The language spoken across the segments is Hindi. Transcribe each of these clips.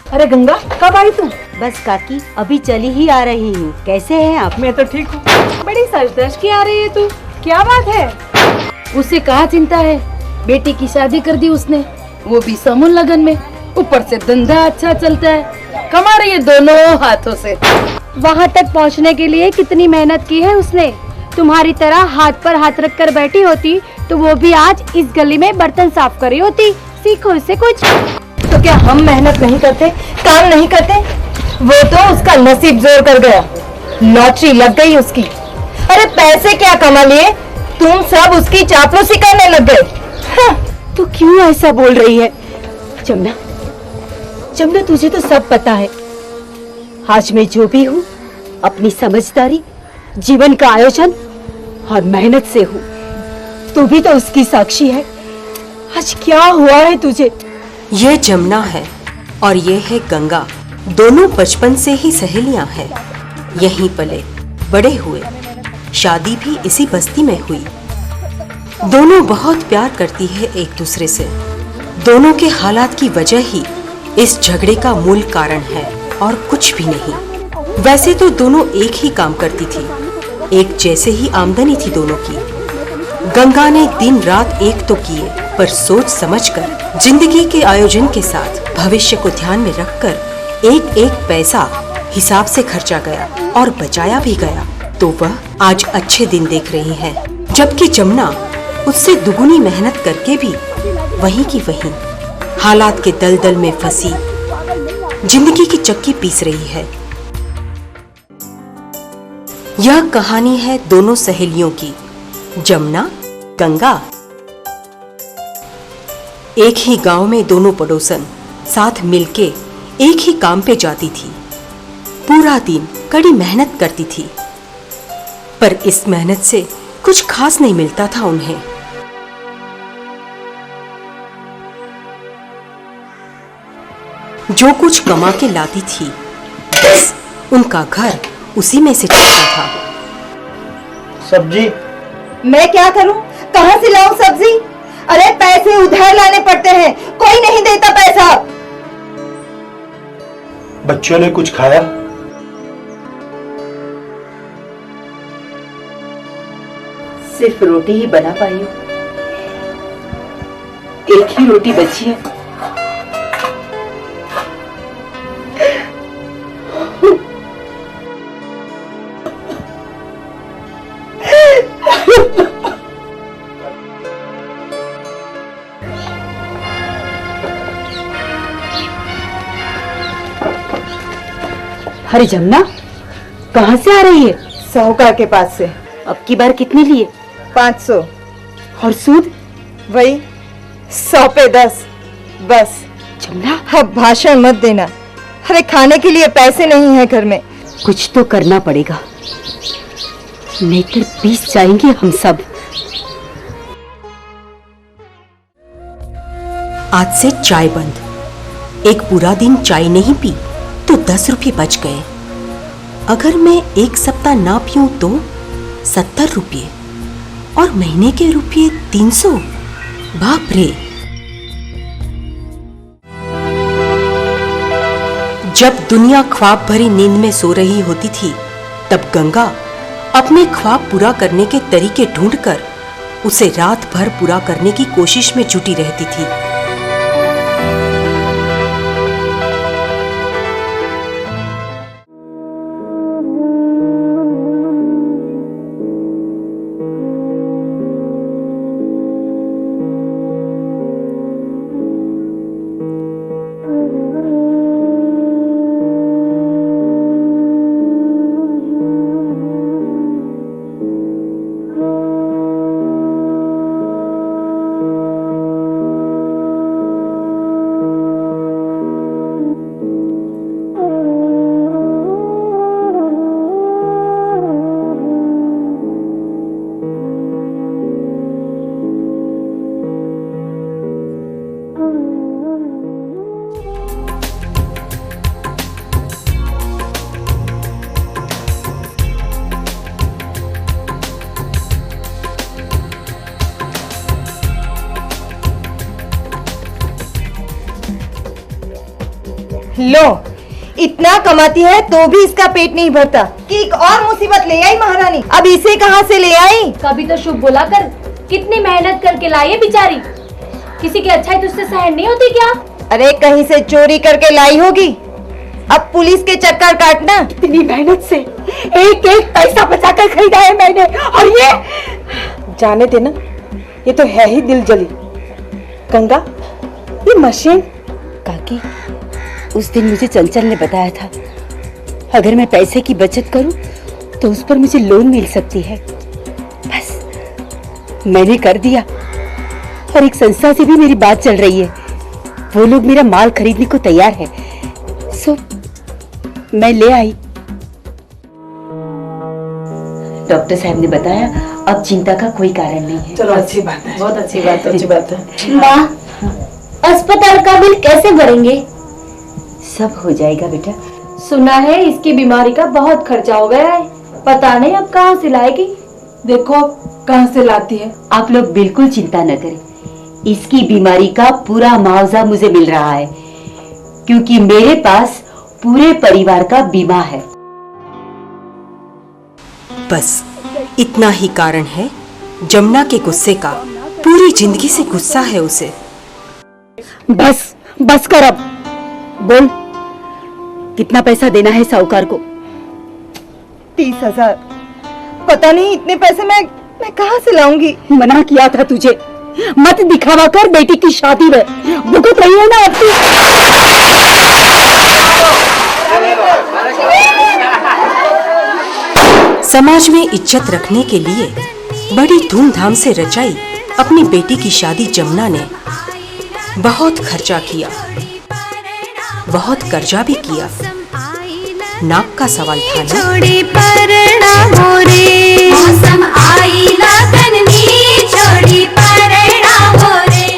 अरे गंगा, कब आई तू? बस काकी, अभी चली ही आ रही हूँ। कैसे हैं आप? मैं तो ठीक हूँ। बड़ी सज-धज के आ रही है तू, क्या बात है? उसे कहाँ चिंता है, बेटी की शादी कर दी उसने, वो भी समूह लगन में। ऊपर से धंधा अच्छा चलता है, कमा रही है दोनों हाथों से। वहाँ तक पहुँचने के लिए कितनी मेहनत की है उसने। तुम्हारी तरह हाथ पर हाथ रख कर बैठी होती तो वो भी आज इस गली में बर्तन साफ करी होती। सीखो इससे कुछ। तो क्या हम मेहनत नहीं करते, काम नहीं करते? वो तो उसका नसीब जोर कर गया, लॉटरी लग गई उसकी। अरे पैसे क्या कमा लिए, तुम सब उसकी चापलूसी करने लग गए। हाँ। तो क्यों ऐसा बोल रही है? जमुना, जमुना तुझे तो सब पता है। आज मैं जो भी हूँ अपनी समझदारी, जीवन का आयोजन और मेहनत से हूँ। तू भी तो उसकी साक्षी है। आज क्या हुआ है तुझे? ये जमुना है और ये है गंगा। दोनों बचपन से ही सहेलियां हैं। यहीं पले बड़े हुए, शादी भी इसी बस्ती में हुई। दोनों बहुत प्यार करती है एक दूसरे से। दोनों के हालात की वजह ही इस झगड़े का मूल कारण है और कुछ भी नहीं। वैसे तो दोनों एक ही काम करती थी, एक जैसे ही आमदनी थी दोनों की। गंगा ने दिन रात एक तो किए, पर सोच समझकर, जिंदगी के आयोजन के साथ भविष्य को ध्यान में रखकर एक एक पैसा हिसाब से खर्चा गया और बचाया भी गया। तो वह आज अच्छे दिन देख रही है, जबकि जमुना उससे दुगुनी मेहनत करके भी वहीं की वहीं हालात के दलदल में फंसी जिंदगी की चक्की पीस रही है। यह कहानी है दोनों सहेलियों की, जमुना, गंगा। एक ही गांव में दोनों पड़ोसन साथ मिलके एक ही काम पे जाती थी। पूरा दिन कड़ी मेहनत करती थी, पर इस मेहनत से कुछ खास नहीं मिलता था उन्हें। जो कुछ कमा के लाती थी, बस उनका घर उसी में से चलता था। सब्जी? मैं क्या करूं, कहां से लाऊं सब्जी? अरे पैसे उधार लाने पड़ते हैं, कोई नहीं देता पैसा। बच्चों ने कुछ खाया? सिर्फ रोटी ही बना पाई हूँ, एक ही रोटी बची है। अरे जमुना, कहाँ से आ रही है? साहूकार के पास से। अब की बार कितने लिए? 500। और सूद? वही 100 पे 10। बस। जमुना, अब भाषण मत देना। अरे खाने के लिए पैसे नहीं है घर में। कुछ तो करना पड़ेगा, नहीं तो पीस जाएंगे हम सब। आज से चाय बंद। एक पूरा दिन चाय नहीं पी तो 10 रुपये बच गए। अगर मैं एक सप्ताह ना पीऊं तो 70 रुपये, और महीने के रुपये 300। बाप रे। जब दुनिया ख्वाब भरी नींद में सो रही होती थी, तब गंगा अपने ख्वाब पूरा करने के तरीके ढूंढकर उसे रात भर पूरा करने की कोशिश में जुटी रहती थी। लो, इतना कमाती है तो भी इसका पेट नहीं भरता कि एक और मुसीबत ले आई महारानी। अब इसे कहाँ से ले आई? कभी तो शुभ बोला कर, कितनी मेहनत करके लाई है बेचारी। किसी की अच्छाई तुझसे सहन नहीं होती क्या? अरे कहीं से चोरी करके लाई होगी। अब पुलिस के चक्कर काटना। इतनी मेहनत से एक एक पैसा बचाकर खरीदा है मैंने, और ये जाने देना, ये तो है ही दिल जली। गंगा, ये मशीन। काकी, उस दिन मुझे चंचल ने बताया था, अगर मैं पैसे की बचत करूं तो उस पर मुझे लोन मिल सकती है। बस मैंने कर दिया, और एक संस्था से भी मेरी बात चल रही है। वो लोग मेरा माल खरीदने को तैयार है, सो मैं ले आई। डॉक्टर साहब ने बताया अब चिंता का कोई कारण नहीं है। चलो, अच्छी बात है, बहुत अच्छी बात है, अच्छी बात है। माँ, अस्पताल का बिल कैसे भरेंगे? सब हो जाएगा बेटा। सुना है इसकी बीमारी का बहुत खर्चा हो गया है, पता नहीं अब कहाँ से लाएगी। देखो कहाँ से लाती है। आप लोग बिल्कुल चिंता न करें, इसकी बीमारी का पूरा मुआवजा मुझे मिल रहा है, क्योंकि मेरे पास पूरे परिवार का बीमा है। बस इतना ही कारण है जमुना के गुस्से का। पूरी जिंदगी से गुस्सा है उसे। बस बस कर, अब बोल कितना पैसा देना है साहूकार को? 30,000। पता नहीं इतने पैसे मैं कहाँ से लाऊंगी। मना किया था तुझे, मत दिखावा कर बेटी की शादी में। भुगत रही है ना अब तू। समाज में इज्जत रखने के लिए बड़ी धूमधाम से रचाई अपनी बेटी की शादी जमुना ने बहुत खर्चा किया, बहुत कर्जा भी किया। नाक का सवाल था ना। छोड़ी परना हो रे, मौसम आई लगननी, छोड़ी परना हो रे।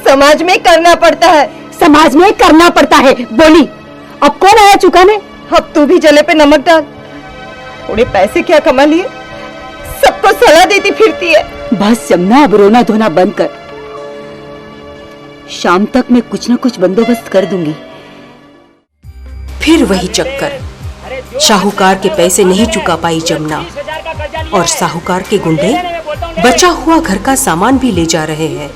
समाज में करना पड़ता है। समाज में करना पड़ता है बोली। अब कौन आया चुकाने? अब तू भी जले पे नमक डाल। थोड़े पैसे क्या कमा लिए, सबको सलाह देती फिरती है। बस जमुना, अब रोना धोना बंद कर। शाम तक मैं कुछ न कुछ बंदोबस्त कर दूंगी। फिर वही चक्कर। शाहूकार के पैसे नहीं चुका पाई जमुना, और साहूकार के गुंडे बचा हुआ घर का सामान भी ले जा रहे हैं।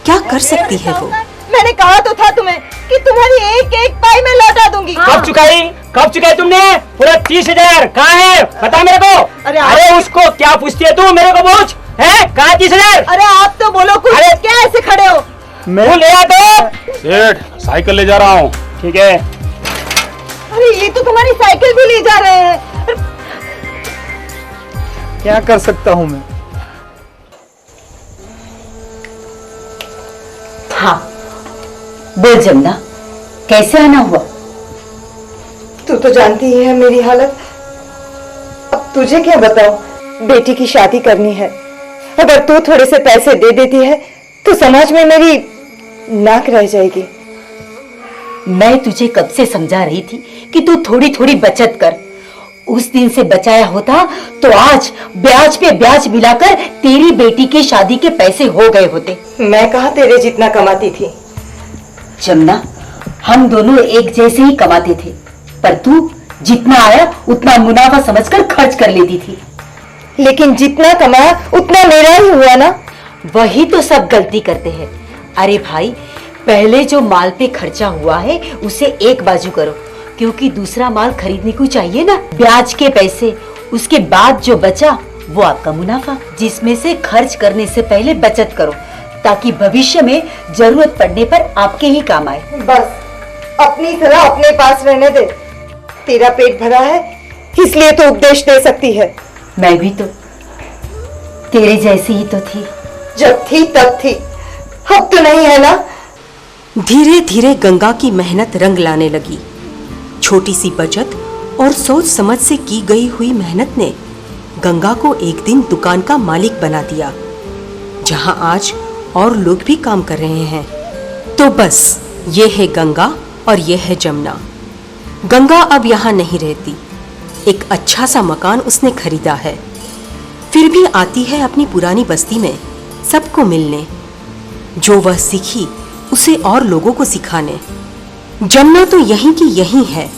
क्या कर सकती है वो? मैंने कहा तो था तुम्हें कि तुम्हारी एक एक पाई मैं लौटा दूंगी। कब चुकाई तुमने? पूरा 30,000 कहाँ है? बता मेरे को। अरे उसको क्या पूछती है तू? मेरे को पूछ। है कहाँ 30,000? अरे आप तो बोलो कुछ। अरे क्या ऐसे खड़े हो? मैं ले आ तो। सेठ, साइकिल ले जा रहा हूँ। ठीक है। अरे ये तो तुम्हारी साइकिल भी ले जा रहे हैं। क्या कर सकता हूँ मैं? हाँ बोल जमुना, कैसे आना हुआ? तू तो जानती ही है मेरी हालत। अब तुझे क्या बताऊं, बेटी की शादी करनी है। अगर तू थोड़े से पैसे दे देती है तो समाज में मेरी नाक रह जाएगी। मैं तुझे कब से समझा रही थी कि तू थोड़ी थोड़ी बचत कर। उस दिन से बचाया होता तो आज ब्याज पे ब्याज मिलाकर तेरी बेटी की शादी के पैसे हो गए होते। मैं कहाँ तेरे जितना कमाती थी। जमुना, हम दोनों एक जैसे ही कमाते थे, पर तू जितना आया उतना मुनाफा समझकर खर्च कर लेती थी। लेकिन जितना कमाया उतना मेरा ही हुआ ना। वही तो सब गलती करते हैं। अरे भाई, पहले जो माल पे खर्चा हुआ है उसे एक बाजू करो, क्योंकि दूसरा माल खरीदने को चाहिए ना। ब्याज के पैसे, उसके बाद जो बचा वो आपका मुनाफा, जिसमें से खर्च करने से पहले बचत करो, ताकि भविष्य में जरूरत पड़ने पर आपके ही काम आए। बस अपनी सलाह अपने पास रहने दे। तेरा पेट भरा है इसलिए तो उपदेश दे सकती है। मैं भी तो तेरे जैसी ही तो थी। जब थी तब थी, अब तो नहीं है ना। धीरे धीरे गंगा की मेहनत रंग लाने लगी। छोटी सी बचत और सोच समझ से की गई हुई मेहनत ने गंगा को एक दिन दुकान का मालिक बना दिया, जहां आज और लोग भी काम कर रहे हैं। तो बस ये है गंगा और ये है जमुना। गंगा अब यहाँ नहीं रहती। एक अच्छा सा मकान उसने खरीदा है, फिर भी आती है अपनी पुरानी बस्ती में सबको मिलने। जो वह सीखी उसे और लोगों को सिखाने। जमुना तो यहीं की यहीं है।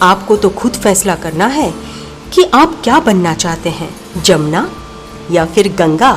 आपको तो खुद फैसला करना है कि आप क्या बनना चाहते हैं, जमुना या फिर गंगा।